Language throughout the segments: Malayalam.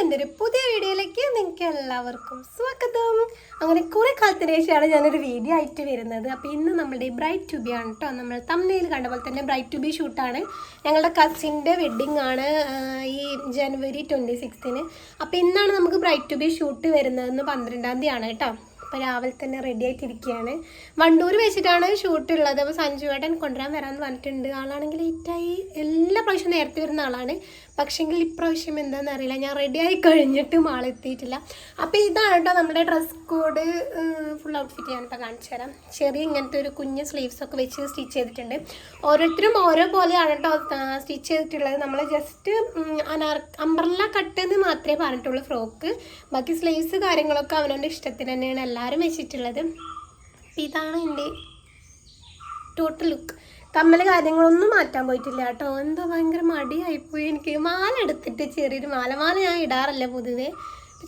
എൻ്റെ ഒരു പുതിയ വീഡിയോയിലേക്ക് നിങ്ങൾക്ക് എല്ലാവർക്കും സ്വാഗതം. അങ്ങനെ കുറേ കാലത്തിന് ശേഷമാണ് ഞാനൊരു വീഡിയോ ആയിട്ട് വരുന്നത്. അപ്പോൾ ഇന്ന് നമ്മുടെ ബ്രൈഡ് ടു ബി ആണ് കേട്ടോ. നമ്മൾ തമ്മിൽ കണ്ട പോലെ തന്നെ ബ്രൈഡ് ടു ബി ഷൂട്ടാണ്. ഞങ്ങളുടെ കസിൻ്റെ വെഡ്ഡിങ് ആണ് ഈ ജനുവരി 26-ന്. അപ്പോൾ ഇന്നാണ് നമുക്ക് ബ്രൈഡ് ടു ബി ഷൂട്ട് വരുന്നതെന്ന് 12-ാം തീയതിയാണ് കേട്ടോ. അപ്പോൾ രാവിലെ തന്നെ റെഡി ആയിട്ടിരിക്കുകയാണ്. വണ്ടൂർ വെച്ചിട്ടാണ് ഷൂട്ടുള്ളത്. അപ്പോൾ സഞ്ജുവേട്ടൻ കൊണ്ടുവരാൻ വരാമെന്ന് പറഞ്ഞിട്ടുണ്ട്. ആളാണെങ്കിൽ ലേറ്റായി, എല്ലാ പ്രാവശ്യം നേരത്തെ വരുന്ന ആളാണ്. പക്ഷേങ്കിൽ ഇപ്രാവശ്യം എന്താണെന്ന് അറിയില്ല, ഞാൻ റെഡി ആയി കഴിഞ്ഞിട്ടും ആളെത്തിയിട്ടില്ല. അപ്പോൾ ഇതാണ് കേട്ടോ നമ്മുടെ ഡ്രസ് കോഡ്. ഫുൾ ഔട്ട്ഫിറ്റ് ഞാനിപ്പോൾ കാണിച്ചു തരാം. ചെറിയ ഇങ്ങനത്തെ ഒരു കുഞ്ഞ് സ്ലീവ്സൊക്കെ വെച്ച് സ്റ്റിച്ച് ചെയ്തിട്ടുണ്ട്. ഓരോരുത്തരും ഓരോ പോലെയാണ് കേട്ടോ സ്റ്റിച്ച് ചെയ്തിട്ടുള്ളത്. നമ്മൾ ജസ്റ്റ് അംബ്രല്ല കട്ട് എന്ന് മാത്രമേ പറഞ്ഞിട്ടുള്ളൂ ഫ്രോക്ക്. ബാക്കി സ്ലീവ്സ് കാര്യങ്ങളൊക്കെ അവനവൻ്റെ ഇഷ്ടത്തിന് തന്നെയാണ് എല്ലാവരും വെച്ചിട്ടുള്ളത്. അപ്പം ഇതാണ് എൻ്റെ ടോട്ടൽ ലുക്ക്. കമ്മൽ കാര്യങ്ങളൊന്നും മാറ്റാൻ പോയിട്ടില്ല കേട്ടോ. എന്തോ ഭയങ്കര മടിയായിപ്പോയി എനിക്ക്. മാല എടുത്തിട്ട് ചെറിയൊരു മാല ഞാൻ ഇടാറില്ല പൊതുവേ.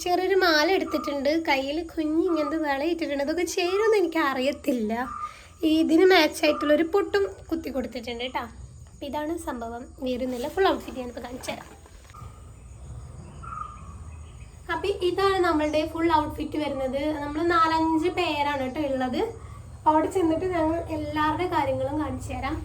ചെറിയൊരു മാല എടുത്തിട്ടുണ്ട്. കയ്യിൽ കുഞ്ഞ് ഇങ്ങനത്തെ വള ഇട്ടിട്ടുണ്ട്. അതൊക്കെ ചേരുമെന്ന് എനിക്ക് അറിയത്തില്ല. ഇതിന് മാച്ചായിട്ടുള്ളൊരു പൊട്ടും കുത്തി കൊടുത്തിട്ടുണ്ട് കേട്ടോ. അപ്പം ഇതാണ് സംഭവം. വേറൊന്നുമില്ല. ഫുൾ ഔട്ട്ഫിറ്റ് ഞാനിപ്പോൾ കാണിച്ചു തരാം. അപ്പം ഇതാണ് നമ്മളുടെ ഫുൾ ഔട്ട്ഫിറ്റ് വരുന്നത്. നമ്മൾ 4-5 പേരാണ് കേട്ടോ ഉള്ളത്. അവിടെ ചെന്നിട്ട് ഞങ്ങൾ എല്ലാവരുടെ കാര്യങ്ങളും കാണിച്ചു തരാം.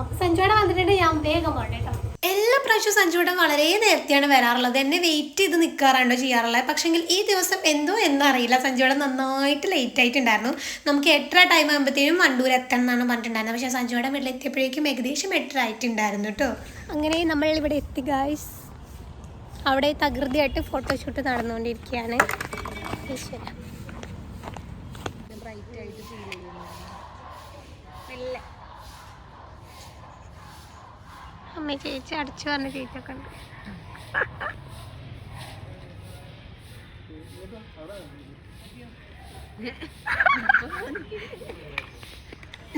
അപ്പം സഞ്ജുവേട്ടൻ വന്നിട്ടുണ്ട്. ഞാൻ വേഗം പോകട്ടെ കേട്ടോ. എല്ലാ പ്രാവശ്യവും സഞ്ജുവേട്ടൻ വളരെ നേരത്തെയാണ് വരാറുള്ളത്. എന്നെ വെയിറ്റ് ചെയ്ത് നിൽക്കാറുണ്ടോ ചെയ്യാറുള്ളത്. പക്ഷേങ്കിൽ ഈ ദിവസം എന്തോ എന്നറിയില്ല, സഞ്ജുവേട്ടൻ നന്നായിട്ട് ലേറ്റ് ആയിട്ടുണ്ടായിരുന്നു. നമുക്ക് 8:30 ടൈം ആകുമ്പോഴത്തേനും വണ്ടൂർ എത്തണം എന്നാണ് പറഞ്ഞിട്ടുണ്ടായിരുന്നത്. പക്ഷേ സഞ്ജുവേട്ടൻ വീട്ടിലെത്തിയപ്പോഴേക്കും ഏകദേശം 8:30 ആയിട്ടുണ്ടായിരുന്നു കേട്ടോ. അങ്ങനെ നമ്മൾ ഇവിടെ എത്തി ഗായ്സ്. അവിടെ തകൃതിയായിട്ട് ഫോട്ടോഷൂട്ട് നടന്നുകൊണ്ടിരിക്കുകയാണ്. അമ്മ ചേച്ചി അടിച്ചു പറഞ്ഞ ചേച്ചിയൊക്കെ ഉണ്ട്.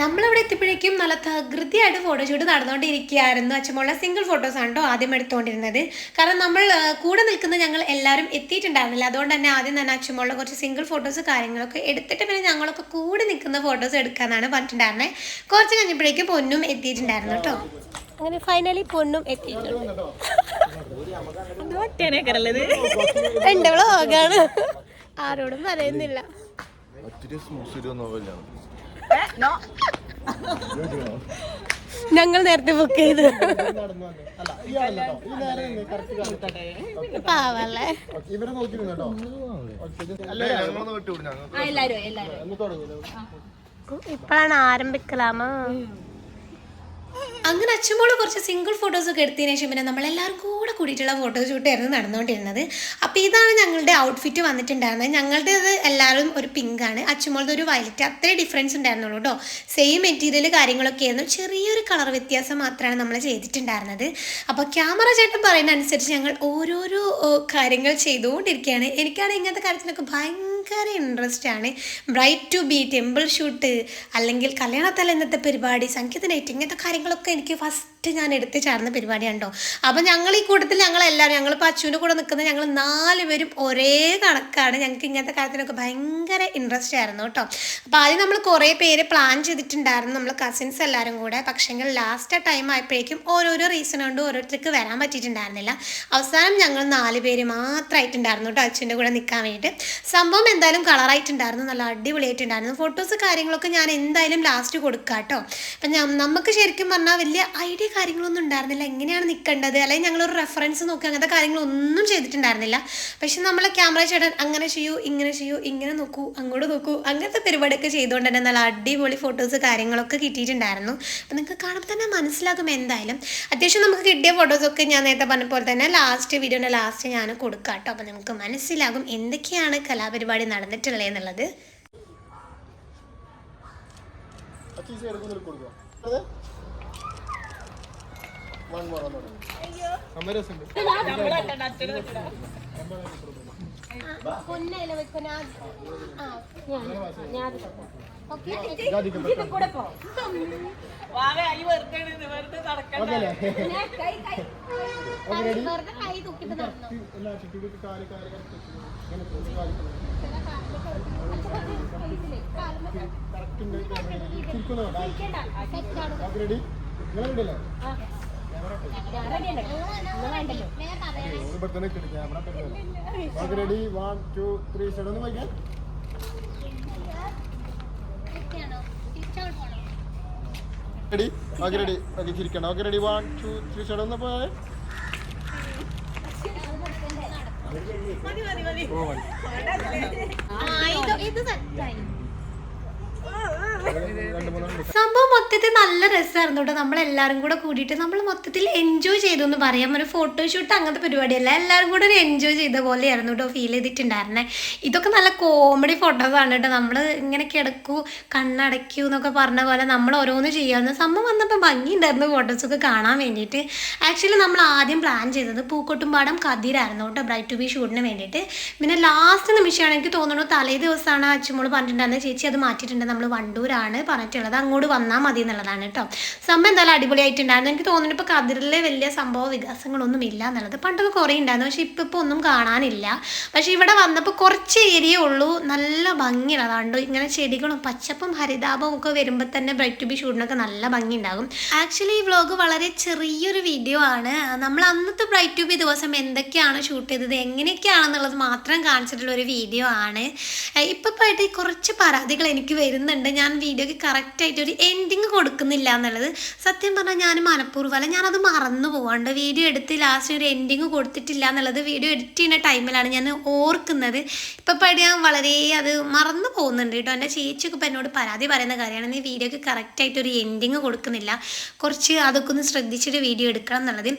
നമ്മളിവിടെ എത്തിയപ്പോഴേക്കും നല്ല തകൃതിയായിട്ട് ഫോട്ടോഷൂട്ട് നടന്നുകൊണ്ടിരിക്കുകയായിരുന്നു. അച്ഛമുള്ള സിംഗിൾ ഫോട്ടോസാണ് കേട്ടോ ആദ്യം എടുത്തുകൊണ്ടിരുന്നത്. കാരണം നമ്മൾ കൂടെ നിൽക്കുന്ന ഞങ്ങൾ എല്ലാവരും എത്തിയിട്ടുണ്ടായിരുന്നില്ല. അതുകൊണ്ട് തന്നെ ആദ്യം തന്നെ അച്ഛമുള്ള കുറച്ച് സിംഗിൾ ഫോട്ടോസ് കാര്യങ്ങളൊക്കെ എടുത്തിട്ട് പിന്നെ ഞങ്ങളൊക്കെ കൂടെ നിൽക്കുന്ന ഫോട്ടോസ് എടുക്കാനാണ് പറഞ്ഞിട്ടുണ്ടായിരുന്നത്. കുറച്ച് കഴിഞ്ഞപ്പോഴേക്കും പൊന്നും എത്തിയിട്ടുണ്ടായിരുന്നു കേട്ടോ. അങ്ങനെ ഫൈനലി പൊന്നും എത്തിയിട്ടുണ്ട്. എൻ്റെ വ്ളോഗാണ്, ആരോടും പറയുന്നില്ല. ഞങ്ങൾ നേരത്തെ ബുക്ക് ചെയ്ത് പാവല്ലേ. ഇപ്പോഴാണ് ആരംഭിക്കലാമോ. അങ്ങനെ അച്ഛമ്മോള് കുറച്ച് സിംഗിൾ ഫോട്ടോസൊക്കെ എടുത്തതിന് ശേഷം പിന്നെ നമ്മളെല്ലാവരും കൂടിയിട്ടുള്ള ഫോട്ടോഷൂട്ടായിരുന്നു നടന്നുകൊണ്ടിരുന്നത്. അപ്പോൾ ഇതാണ് ഞങ്ങളുടെ ഔട്ട്ഫിറ്റ് വന്നിട്ടുണ്ടായിരുന്നത്. ഞങ്ങളുടേത് എല്ലാവരും ഒരു പിങ്കാണ്, അച്ഛമ്മോളത് ഒരു വയലറ്റ്. അത്രേ ഡിഫറൻസ് ഉണ്ടായിരുന്നുള്ളൂ കേട്ടോ. സെയിം മെറ്റീരിയൽ കാര്യങ്ങളൊക്കെ ആയിരുന്നു, ചെറിയൊരു കളർ വ്യത്യാസം മാത്രമാണ് നമ്മൾ ചെയ്തിട്ടുണ്ടായിരുന്നത്. അപ്പോൾ ക്യാമറ ചേട്ടൻ പറയുന്ന അനുസരിച്ച് ഞങ്ങൾ ഓരോരോ കാര്യങ്ങൾ ചെയ്തുകൊണ്ടിരിക്കുകയാണ്. എനിക്കാണെങ്കിൽ ഇങ്ങനത്തെ കാര്യത്തിലൊക്കെ ഭയങ്കര ഇൻട്രസ്റ്റ് ആണ്. Bride to be, temple shoot, അല്ലെങ്കിൽ കല്യാണത്തല ഇന്നത്തെ പരിപാടി, സംഗീത നൈറ്റ്, ഇങ്ങനത്തെ കാര്യങ്ങളൊക്കെ എനിക്ക് ഫസ്റ്റ് ഞാൻ എടുത്ത് ചേർന്ന പരിപാടിയാണ് കേട്ടോ. അപ്പം ഞങ്ങൾ ഈ കൂട്ടത്തിൽ ഞങ്ങളെല്ലാവരും, ഞങ്ങളിപ്പോൾ അച്ഛൻ്റെ കൂടെ നിൽക്കുന്ന ഞങ്ങൾ 4 പേരും ഒരേ കണക്കാണ്. ഞങ്ങൾക്ക് ഇങ്ങനത്തെ കാര്യത്തിനൊക്കെ ഭയങ്കര ഇൻട്രസ്റ്റ് ആയിരുന്നു കേട്ടോ. അപ്പോൾ ആദ്യം നമ്മൾ കുറേ പേര് പ്ലാൻ ചെയ്തിട്ടുണ്ടായിരുന്നു, നമ്മൾ കസിൻസ് എല്ലാവരും കൂടെ. പക്ഷേങ്കിൽ ലാസ്റ്റ് ടൈം ആയപ്പോഴേക്കും ഓരോരോ റീസൺ കൊണ്ട് ഓരോരുത്തർക്ക് വരാൻ പറ്റിയിട്ടുണ്ടായിരുന്നില്ല. അവസാനം ഞങ്ങൾ 4 പേര് മാത്രമായിട്ടുണ്ടായിരുന്നു കേട്ടോ അച്ഛൻ്റെ കൂടെ നിൽക്കാൻ വേണ്ടിയിട്ട്. സംഭവം എന്തായാലും കളറായിട്ടുണ്ടായിരുന്നു, നല്ല അടിപൊളിയായിട്ടുണ്ടായിരുന്നു. ഫോട്ടോസ് കാര്യങ്ങളൊക്കെ ഞാൻ എന്തായാലും ലാസ്റ്റ് കൊടുക്കാം കേട്ടോ. അപ്പം നമുക്ക് ശരിക്കും പറഞ്ഞാൽ വലിയ ഐഡിയ കാര്യങ്ങളൊന്നും ഉണ്ടായിരുന്നില്ല, എങ്ങനെയാണ് നിൽക്കേണ്ടത്, അല്ലെങ്കിൽ ഞങ്ങളൊരു റെഫറൻസ് നോക്കി അങ്ങനത്തെ കാര്യങ്ങളൊന്നും ചെയ്തിട്ടുണ്ടായിരുന്നില്ല. പക്ഷെ നമ്മളെ ക്യാമറ ചേട്ടൻ അങ്ങനെ ചെയ്യൂ, ഇങ്ങനെ ചെയ്യൂ, ഇങ്ങനെ നോക്കൂ, അങ്ങോട്ട് നോക്കൂ, അങ്ങനത്തെ പരിപാടിയൊക്കെ ചെയ്തുകൊണ്ട് തന്നെ നല്ല അടിപൊളി ഫോട്ടോസ് കാര്യങ്ങളൊക്കെ കിട്ടിയിട്ടുണ്ടായിരുന്നു. അപ്പം നിങ്ങൾക്ക് കാണുമ്പോൾ തന്നെ മനസ്സിലാകും എന്തായാലും. അത്യാവശ്യം നമുക്ക് കിട്ടിയ ഫോട്ടോസൊക്കെ ഞാൻ നേരത്തെ പറഞ്ഞ പോലെ തന്നെ വീഡിയോൻ്റെ ലാസ്റ്റ് ഞാൻ കൊടുക്കാം കേട്ടോ. അപ്പം നമുക്ക് മനസ്സിലാകും എന്തൊക്കെയാണ് കലാപരിപാടി നടന്നിട്ടുള്ളത് എന്നുള്ളത്. ready? 1, 2, 3, start. Ready? Okay, ready. Okay, ചിരിക്കണം. Okay, ready? 1, 2, 3, start. ഒന്ന് പോയേ. ഇത് സെറ്റായി. സംഭവം മൊത്തത്തിൽ നല്ല രസമായിരുന്നു കേട്ടോ. നമ്മളെല്ലാവരും കൂടെ കൂടിയിട്ട് നമ്മൾ മൊത്തത്തിൽ എൻജോയ് ചെയ്തു എന്ന് പറയാം. ഒരു ഫോട്ടോഷൂട്ട് അങ്ങനത്തെ പരിപാടിയല്ല, എല്ലാവരും കൂടെ ഒരു എൻജോയ് ചെയ്ത പോലെയായിരുന്നു കേട്ടോ ഫീൽ ചെയ്തിട്ടുണ്ടായിരുന്നേ. ഇതൊക്കെ നല്ല കോമഡി ഫോട്ടോസാണ് കേട്ടോ. നമ്മൾ ഇങ്ങനെ കിടക്കൂ കണ്ണടയ്ക്കൂ എന്നൊക്കെ പറഞ്ഞ പോലെ നമ്മൾ ഓരോന്ന് ചെയ്യാവുന്ന സംഭവം വന്നപ്പോൾ ഭംഗിയുണ്ടായിരുന്നു ഫോട്ടോസൊക്കെ കാണാൻ വേണ്ടിയിട്ട്. ആക്ച്വലി നമ്മൾ ആദ്യം പ്ലാൻ ചെയ്തത് പൂക്കോട്ടുംപാടം കതിരായിരുന്നു കേട്ടോ ബ്രൈറ്റ് ടു ബി ഷൂട്ടിന് വേണ്ടിയിട്ട്. പിന്നെ ലാസ്റ്റ് നിമിഷമാണ് എനിക്ക് തോന്നുന്നു തലേ ദിവസമാണ് അച്ചുമോള് പറഞ്ഞിട്ടുണ്ടായിരുന്നത് ചേച്ചി അത് മാറ്റിയിട്ടുണ്ട്, നമ്മൾ വണ്ടൂരാണ് പറഞ്ഞിട്ടുള്ളത്, അങ്ങോട്ട് വന്നാൽ മതി എന്നുള്ളതാണ് കേട്ടോ. സംഭവം എന്തായാലും അടിപൊളിയായിട്ടുണ്ടായിരുന്നു. എനിക്ക് തോന്നുന്നു ഇപ്പോൾ കതിരിലെ വലിയ സംഭവ വികാസങ്ങളൊന്നും ഇല്ല എന്നുള്ളത്. പണ്ടൊക്കെ കുറേ ഉണ്ടായിരുന്നു, പക്ഷെ ഇപ്പോൾ ഒന്നും കാണാനില്ല. പക്ഷെ ഇവിടെ വന്നപ്പോൾ കുറച്ച് ഏരിയ ഉള്ളൂ, നല്ല ഭംഗിയുള്ളതാണ്ട്. ഇങ്ങനെ ചെടികളും പച്ചപ്പും ഹരിതാപവും ഒക്കെ വരുമ്പോൾ തന്നെ ബ്രൈറ്റ് ടു ബി ഷൂട്ടിനൊക്കെ നല്ല ഭംഗി ഉണ്ടാകും. ആക്ച്വലി ഈ വ്ളോഗ് വളരെ ചെറിയൊരു വീഡിയോ ആണ്. നമ്മൾ അന്നത്തെ ബ്രൈറ്റ് ടു ബി ദിവസം എന്തൊക്കെയാണ് ഷൂട്ട് ചെയ്തത് എങ്ങനെയൊക്കെയാണെന്നുള്ളത് മാത്രം കാണിച്ചിട്ടുള്ള ഒരു വീഡിയോ ആണ്. ഇപ്പോഴായിട്ട് കുറച്ച് പരാതികൾ എനിക്ക് വരുന്നുണ്ട്, ഞാൻ വീഡിയോക്ക് കറക്റ്റായിട്ട് ഒരു എൻഡിങ് കൊടുക്കുന്നില്ല എന്നുള്ളത്. സത്യം പറഞ്ഞാൽ ഞാൻ മനഃപൂർവ്വമല്ല, ഞാനത് മറന്നു പോകാണ്ട് വീഡിയോ എടുത്ത് ലാസ്റ്റ് ഒരു എൻഡിങ് കൊടുത്തിട്ടില്ല എന്നുള്ളത് വീഡിയോ എഡിറ്റ് ചെയ്യുന്ന ടൈമിലാണ് ഞാൻ ഓർക്കുന്നത്. ഇപ്പോഴായിട്ട് ഞാൻ വളരെ അത് മറന്നു പോകുന്നുണ്ട് കേട്ടോ. എൻ്റെ ചേച്ചിയൊക്കെ ഇപ്പം എന്നോട് പരാതി പറയുന്ന കാര്യമാണ്, നീ വീഡിയോക്ക് കറക്റ്റായിട്ട് ഒരു എൻഡിങ് കൊടുക്കുന്നില്ല, കുറച്ച് അതൊക്കെ ഒന്ന് ശ്രദ്ധിച്ചിട്ട് വീഡിയോ എടുക്കണം എന്നുള്ളത്.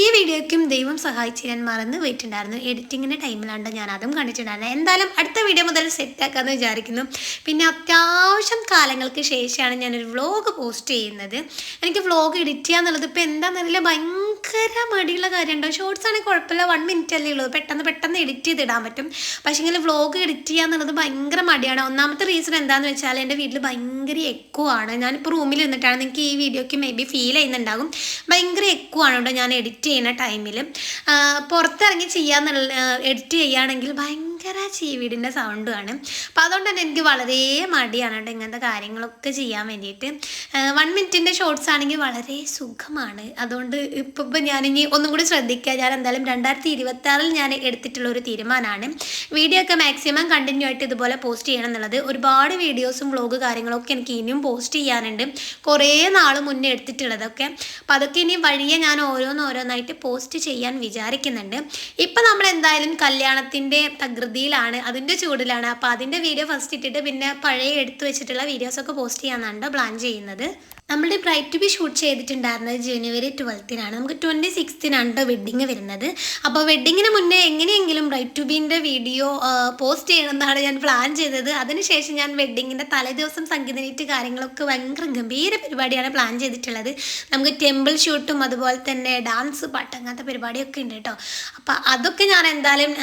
ഈ വീഡിയോയ്ക്കും ദൈവം സഹായിച്ച് ഞാൻ മറന്നു പോയിട്ടുണ്ടായിരുന്നു, എഡിറ്റിങ്ങിൻ്റെ ടൈമിലാണ്ട് ഞാൻ അതും കണ്ടിട്ടുണ്ടായിരുന്നു. എന്തായാലും അടുത്ത വീഡിയോ മുതൽ സെറ്റാക്കാമെന്ന് വിചാരിക്കുന്നു. പിന്നെ അത്യാവശ്യം കാലങ്ങൾക്ക് ശേഷമാണ് ഞാനൊരു വ്ളോഗ് പോസ്റ്റ് ചെയ്യുന്നത്. എനിക്ക് വ്ളോഗ് എഡിറ്റ് ചെയ്യാന്നുള്ളത് ഇപ്പോൾ എന്താണെന്നറിയില്ല, ഭയങ്കര മടിയുള്ള കാര്യമുണ്ടോ. ഷോർട്സ് ആണെങ്കിൽ കുഴപ്പമില്ല, 1 മിനിറ്റ് അല്ലേ ഉള്ളൂ, പെട്ടെന്ന് എഡിറ്റ് ചെയ്തിടാൻ പറ്റും. പക്ഷേ ഇങ്ങനെ വ്ളോഗ് എഡിറ്റ് ചെയ്യാന്നുള്ളത് ഭയങ്കര മടിയാണ്. ഒന്നാമത്തെ റീസൺ എന്താണെന്ന് വെച്ചാൽ എൻ്റെ വീട്ടിൽ ഭയങ്കര എക്കോ ആണ്. ഞാനിപ്പോൾ റൂമിൽ നിന്നിട്ടാണ്, നിങ്ങൾക്ക് ഈ വീഡിയോയ്ക്ക് മേ ബി ഫീൽ ചെയ്യുന്നുണ്ടാകും, ഭയങ്കര എക്കോ ആണ് കേട്ടോ ഞാൻ എഡിറ്റ് ചെയ്യുന്ന ടൈമിൽ. പുറത്തിറങ്ങി എഡിറ്റ് ചെയ്യുകയാണെങ്കിൽ ഭയങ്കര ചീവീടിൻ്റെ സൗണ്ടുമാണ്. അപ്പോൾ അതുകൊണ്ട് തന്നെ എനിക്ക് വളരെ മടിയാണ് കേട്ടോ ഇങ്ങനത്തെ കാര്യങ്ങളൊക്കെ ചെയ്യാൻ വേണ്ടിയിട്ട്. 1 മിനിറ്റിൻ്റെ ഷോർട്സ് ആണെങ്കിൽ വളരെ സുഖമാണ്. അതുകൊണ്ട് ഇപ്പോൾ ഞാനിനി ഒന്നും കൂടി ശ്രദ്ധിക്കുക. ഞാൻ എന്തായാലും 2026 ഞാൻ എടുത്തിട്ടുള്ള ഒരു തീരുമാനമാണ്, വീഡിയോ ഒക്കെ മാക്സിമം കണ്ടിന്യൂ ആയിട്ട് ഇതുപോലെ പോസ്റ്റ് ചെയ്യണം എന്നുള്ളത്. ഒരുപാട് വീഡിയോസും വ്ളോഗ് കാര്യങ്ങളൊക്കെ എനിക്ക് ഇനിയും പോസ്റ്റ് ചെയ്യാനുണ്ട്, കുറേ നാൾ മുന്നേ എടുത്തിട്ടുള്ളതൊക്കെ. അപ്പോൾ അതൊക്കെ ഇനി വഴിയെ ഞാൻ ഓരോന്നായിട്ട് പോസ്റ്റ് ചെയ്യാൻ വിചാരിക്കുന്നുണ്ട്. ഇപ്പം നമ്മൾ എന്തായാലും കല്യാണത്തിൻ്റെ തകൃതിയിലാണ്, അതിൻ്റെ ചൂടിലാണ്. അപ്പോൾ അതിൻ്റെ വീഡിയോ ഫസ്റ്റ് ഇട്ടിട്ട് പിന്നെ പഴയ എടുത്തു വെച്ചിട്ടുള്ള വീഡിയോസൊക്കെ പോസ്റ്റ് ചെയ്യാനാണ് പ്ലാൻ ചെയ്യുന്നത്. നമ്മളുടെ ബ്രൈറ്റ് ടു ബി ഷൂട്ട് ചെയ്തിട്ടുണ്ടായിരുന്നത് ജനുവരി 12-നാണ്. നമുക്ക് 26-നാണ് വെഡ്ഡിങ് വരുന്നത്. അപ്പോൾ വെഡ്ഡിങ്ങിന് മുന്നേ എങ്ങനെയെങ്കിലും ബ്രൈറ്റ് ടു ബീൻ്റെ വീഡിയോ പോസ്റ്റ് ചെയ്യണമെന്നാണ് ഞാൻ പ്ലാൻ ചെയ്തത്. അതിനുശേഷം ഞാൻ വെഡ്ഡിങ്ങിൻ്റെ തലേദിവസം സംഗീത നൈറ്റ് കാര്യങ്ങളൊക്കെ ഭയങ്കര ഗംഭീര പരിപാടിയാണ് പ്ലാൻ ചെയ്തിട്ടുള്ളത്. നമുക്ക് ടെമ്പിൾ ഷൂട്ടും അതുപോലെ തന്നെ ഡാൻസ് പാട്ട് അങ്ങനത്തെ പരിപാടിയൊക്കെ ഉണ്ട് കേട്ടോ. അപ്പോൾ അതൊക്കെ ഞാൻ എന്തായാലും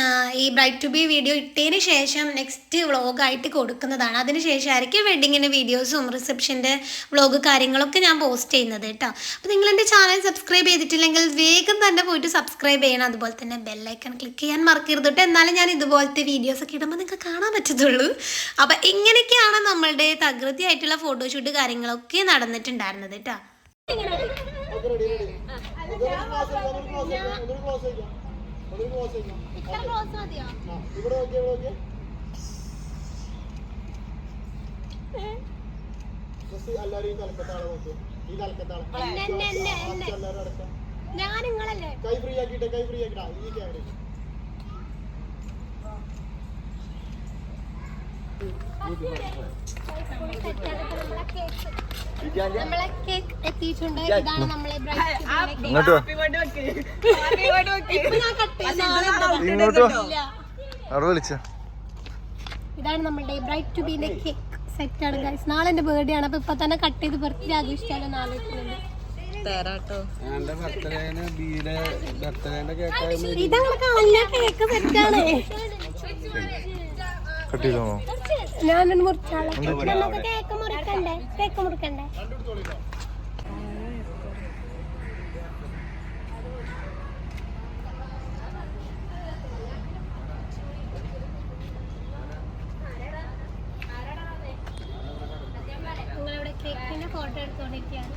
ഈ ബ്രൈറ്റ് ടു ബി വീഡിയോ ഇട്ടതിന് ശേഷം നെക്സ്റ്റ് വ്ളോഗായിട്ട് കൊടുക്കുന്നതാണ്. അതിനുശേഷമായിരിക്കും വെഡ്ഡിങ്ങിൻ്റെ വീഡിയോസും റിസപ്ഷൻ്റെ വ്ളോഗ് കാര്യങ്ങളൊക്കെ ഞാൻ പോസ്റ്റ് ചെയ്യുന്നത് കേട്ടോ. അപ്പോൾ നിങ്ങൾ എൻ്റെ ചാനൽ സബ്സ്ക്രൈബ് ചെയ്തിട്ടില്ലെങ്കിൽ വേഗം തന്നെ പോയിട്ട് സബ്സ്ക്രൈബ് ചെയ്യണം. അതുപോലെ തന്നെ ബെല്ലൈക്കൺ ക്ലിക്ക് ചെയ്യാൻ മറക്കരുത് കേട്ടോ. എന്നാലും ഞാൻ ഇതുപോലത്തെ വീഡിയോസൊക്കെ ഇടുമ്പോൾ നിങ്ങൾക്ക് കാണാൻ പറ്റത്തുള്ളൂ. അപ്പോൾ ഇങ്ങനെയൊക്കെയാണ് നമ്മളുടെ തകൃതിയായിട്ടുള്ള ഫോട്ടോഷൂട്ട് കാര്യങ്ങളൊക്കെ നടന്നിട്ടുണ്ടായിരുന്നത് കേട്ടോ. കൈ ഫ്രീ ആക്കിട്ടെ ഈ ക്യാമറ നമ്മളെ കേക്ക് എത്തിയിട്ടുണ്ട്. ഇതാണ് നമ്മളെ ഇതാണ് നമ്മളുടെ ബ്രൈറ്റ് ടു ബീന്റെ കേക്ക് സെറ്റാണ് ഗൈസ്. നാളെ എന്റെ ബർത്ത്ഡേ ആണ്, അപ്പൊ ഇപ്പൊ തന്നെ കട്ട് ചെയ്ത് ബർത്ത്ഡേ ആഘോഷിച്ചാലോ നാളെ. ഇതങ്ങനെ കളഞ്ഞ കേക്ക് സെറ്റാണ്. ഞാനൊന്ന് മുറിച്ചാളെ. നമുക്ക് കേക്ക് മുറിക്കണ്ടേ? നിങ്ങളിവിടെ കേക്കിന്റെ ഫോട്ടോ എടുത്തോണ്ടിരിക്കുകയാണ്.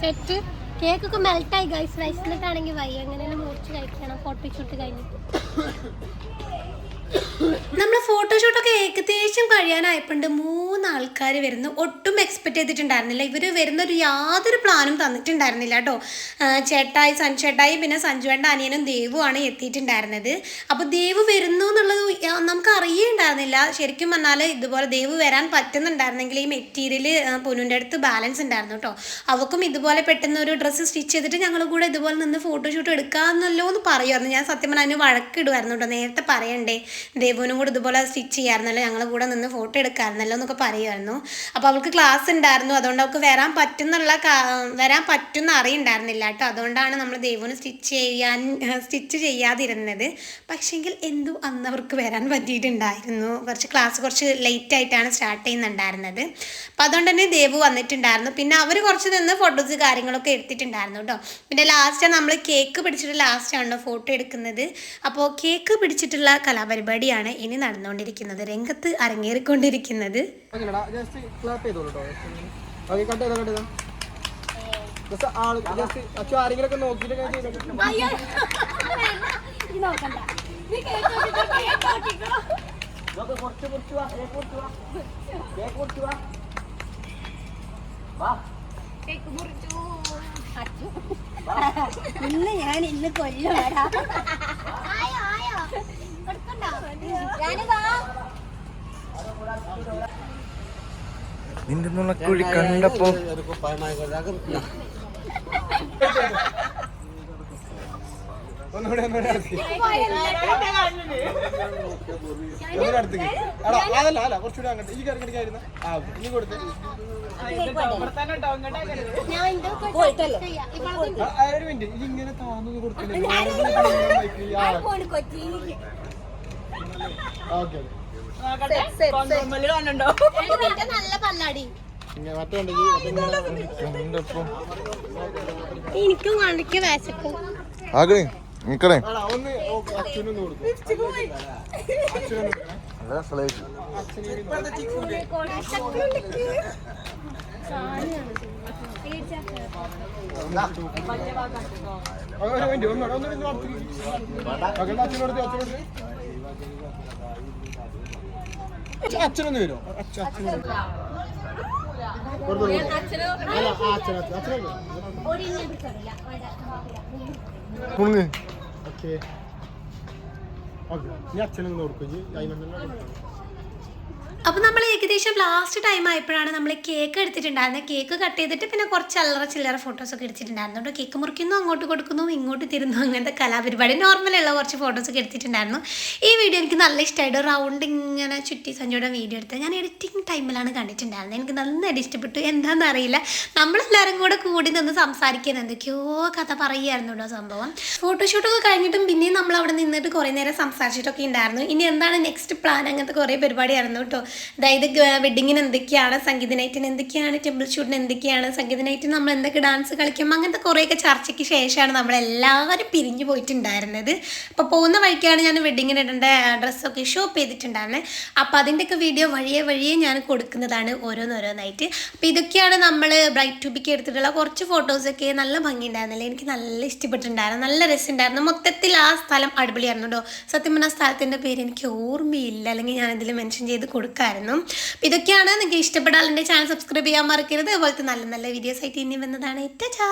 സെറ്റ് കേക്കൊക്കെ മെൽട്ടായി ഗൈസ്. വയസ്സിലിട്ടാണെങ്കിൽ വയ്യ, എങ്ങനെയാണ് മുറിച്ച് കഴിക്കണം ഫോട്ടോഷൂട്ട് കഴിഞ്ഞിട്ട്. നമ്മൾ ഫോട്ടോഷൂട്ടൊക്കെ ഏകദേശം കഴിയാനായപ്പോണ്ട് 3 ആൾക്കാർ വരുന്നു. ഒട്ടും എക്സ്പെക്ട് ചെയ്തിട്ടുണ്ടായിരുന്നില്ല. ഇവർ വരുന്നൊരു യാതൊരു പ്ലാനും തന്നിട്ടുണ്ടായിരുന്നില്ല കേട്ടോ. സഞ്ജുവേട്ടായി പിന്നെ സഞ്ജുവേട്ട അനിയനും ദേവുമാണ് എത്തിയിട്ടുണ്ടായിരുന്നത്. അപ്പോൾ ദേവ് വരുന്നു എന്നുള്ളത് നമുക്ക് അറിയുണ്ടായിരുന്നില്ല. ശരിക്കും പറഞ്ഞാൽ ഇതുപോലെ ദേവ് വരാൻ പറ്റുന്നുണ്ടായിരുന്നെങ്കിൽ ഈ മെറ്റീരിയൽ പൊന്നുൻ്റെ അടുത്ത് ബാലൻസ് ഉണ്ടായിരുന്നു കേട്ടോ. അവൾക്കും ഇതുപോലെ പെട്ടെന്ന് ഒരു ഡ്രസ്സ് സ്റ്റിച്ച് ചെയ്തിട്ട് ഞങ്ങൾ കൂടെ ഇതുപോലെ നിന്ന് ഫോട്ടോഷൂട്ട് എടുക്കാമെന്നല്ലോ എന്ന് പറയുമായിരുന്നു. ഞാൻ സത്യം പറഞ്ഞാൽ അതിന് വഴക്കിടുമായിരുന്നു കേട്ടോ. നേരത്തെ പറയണ്ടേ, ദേവുവിനും കൂടെ ഇതുപോലെ സ്റ്റിച്ച് ചെയ്യാറുന്നല്ലോ, ഞങ്ങൾ കൂടെ നിന്ന് ഫോട്ടോ എടുക്കാറുന്നല്ലോ എന്നൊക്കെ പറയുമായിരുന്നു. അപ്പോൾ അവൾക്ക് ക്ലാസ് ഉണ്ടായിരുന്നു, അതുകൊണ്ട് അവൾക്ക് വരാൻ പറ്റുമെന്ന് അറിയുണ്ടായിരുന്നില്ല കേട്ടോ. അതുകൊണ്ടാണ് നമ്മൾ ദേവുവിന് സ്റ്റിച്ച് ചെയ്യാതിരുന്നത്. പക്ഷെങ്കിൽ എന്തോ അന്ന് അവർക്ക് വരാൻ പറ്റിയിട്ടുണ്ടായിരുന്നു. കുറച്ച് ലേറ്റ് ആയിട്ടാണ് സ്റ്റാർട്ട് ചെയ്യുന്നുണ്ടായിരുന്നത്. അപ്പോൾ അതുകൊണ്ട് തന്നെ ദേവു വന്നിട്ടുണ്ടായിരുന്നു. പിന്നെ അവർ കുറച്ച് നിന്ന് ഫോട്ടോസ് കാര്യങ്ങളൊക്കെ എടുത്തിട്ടുണ്ടായിരുന്നു കേട്ടോ. പിന്നെ ലാസ്റ്റ് നമ്മൾ കേക്ക് പിടിച്ചിട്ട് ലാസ്റ്റാണല്ലോ ഫോട്ടോ എടുക്കുന്നത്. അപ്പോൾ കേക്ക് പിടിച്ചിട്ടുള്ള കലാപരിപാടിയാണ് ഇനി നടന്നുകൊണ്ടിരിക്കുന്നത്, രംഗത്ത് അരങ്ങേറിക്കൊണ്ടിരിക്കുന്നത്. ഇന്ന് ഞാൻ ഇന്ന് കൊല്ലം നിന്റെ നുണക്കുഴി കണ്ടപ്പോ കുറച്ചുകൂടെ അങ്ങോട്ട് ഈ കറിക്കടിക്കായിരുന്നു. നീ കൊടുത്തേ ഒരു മിനിറ്റ്. ഇതിങ്ങനെ താന്നു കൊടുത്തില്ലേ? ഓക്കെ നല്ല പല്ലാടി എനിക്കും കണ്ടിക്ക് വിശക്കും. നിക്കണേ ഒന്ന് അച്ഛനൊന്ന് കൊടുക്കും. അച്ഛനൊന്ന് വരുമോ? അച്ഛനൊന്ന് കൊടുക്കും. അപ്പോൾ നമ്മൾ ഏകദേശം ലാസ്റ്റ് ടൈം ആയപ്പോഴാണ് നമ്മൾ കേക്ക് എടുത്തിട്ടുണ്ടായിരുന്നത്. കേക്ക് കട്ട് ചെയ്തിട്ട് പിന്നെ കുറച്ച് ചില്ലറ ഫോട്ടോസൊക്കെ എടുത്തിട്ടുണ്ടായിരുന്നു കേട്ടോ. കേക്ക് മുറിക്കുന്നു, അങ്ങോട്ട് കൊടുക്കുന്നു, ഇങ്ങോട്ട് തിരുന്നു, അങ്ങനത്തെ കലാപരിപാടി നോർമലുള്ള കുറച്ച് ഫോട്ടോസൊക്കെ എടുത്തിട്ടുണ്ടായിരുന്നു. ഈ വീഡിയോ എനിക്ക് നല്ല ഇഷ്ടമായിട്ട് റൗണ്ട് ഇങ്ങനെ ചുറ്റി സഞ്ജയുടെ വീഡിയോ എടുത്തത് ഞാൻ എഡിറ്റിംഗ് ടൈമിലാണ് കണ്ടിട്ടുണ്ടായിരുന്നത്. എനിക്ക് നന്നായിട്ട് ഇഷ്ടപ്പെട്ടു. എന്താണെന്ന് അറിയില്ല, നമ്മളെല്ലാവരും കൂടി നിന്ന് സംസാരിക്കുന്നത് എന്തൊക്കെയോ കഥ പറയുമായിരുന്നു കേട്ടോ സംഭവം. ഫോട്ടോഷൂട്ടൊക്കെ കഴിഞ്ഞിട്ടും പിന്നെയും നമ്മൾ അവിടെ നിന്നിട്ട് കുറേ നേരം സംസാരിച്ചിട്ടൊക്കെ ഉണ്ടായിരുന്നു. ഇനി എന്താണ് നെക്സ്റ്റ് പ്ലാൻ, അങ്ങനത്തെ കുറേ പരിപാടിയായിരുന്നു കേട്ടോ. അതായത് വെഡിങ്ങിന് എന്തൊക്കെയാണ്, സംഗീത നൈറ്റിന് എന്തൊക്കെയാണ്, ടെമ്പിൾ ഷൂട്ടിന് എന്തൊക്കെയാണ്, സംഗീത നൈറ്റിന് നമ്മൾ എന്തൊക്കെ ഡാൻസ് കളിക്കും, അങ്ങനത്തെ കുറേയൊക്കെ ചർച്ചയ്ക്ക് ശേഷമാണ് നമ്മളെല്ലാവരും പിരിഞ്ഞു പോയിട്ടുണ്ടായിരുന്നത്. അപ്പോൾ പോകുന്ന വഴിക്കാണ് ഞാൻ വെഡിങ്ങിന് ഇടേണ്ട ഡ്രസ്സൊക്കെ ഷോപ്പ് ചെയ്തിട്ടുണ്ടായിരുന്നത്. അപ്പോൾ അതിൻ്റെയൊക്കെ വീഡിയോ വഴിയെ ഞാൻ കൊടുക്കുന്നതാണ് ഓരോന്നായിട്ട്. അപ്പോൾ ഇതൊക്കെയാണ് നമ്മൾ ബ്രൈറ്റ് ടൂബിക്ക് എടുത്തിട്ടുള്ള കുറച്ച് ഫോട്ടോസൊക്കെ. നല്ല ഭംഗിയുണ്ടായിരുന്നില്ലേ, എനിക്ക് നല്ല ഇഷ്ടപ്പെട്ടിട്ടുണ്ടായിരുന്നു, നല്ല രസമുണ്ടായിരുന്നു. മൊത്തത്തിൽ ആ സ്ഥലം അടിപൊളിയായിരുന്നു കേട്ടോ. സത്യം പറഞ്ഞാൽ ആ സ്ഥലത്തിൻ്റെ പേര് എനിക്ക് ഓർമ്മയില്ല, അല്ലെങ്കിൽ ഞാൻ ഇതിൽ മെൻഷൻ ചെയ്ത് കൊടുക്കാമായിരുന്നു. ഇതൊക്കെയാണ്. നിങ്ങൾക്ക് ഇഷ്ടപ്പെട്ടാൽ എൻ്റെ ചാനൽ സബ്സ്ക്രൈബ് ചെയ്യാൻ മറക്കരുത്. അതുപോലത്തെ നല്ല വീഡിയോസ് ആയിട്ട് ഇനി വന്നതാണ്. ടാറ്റാ.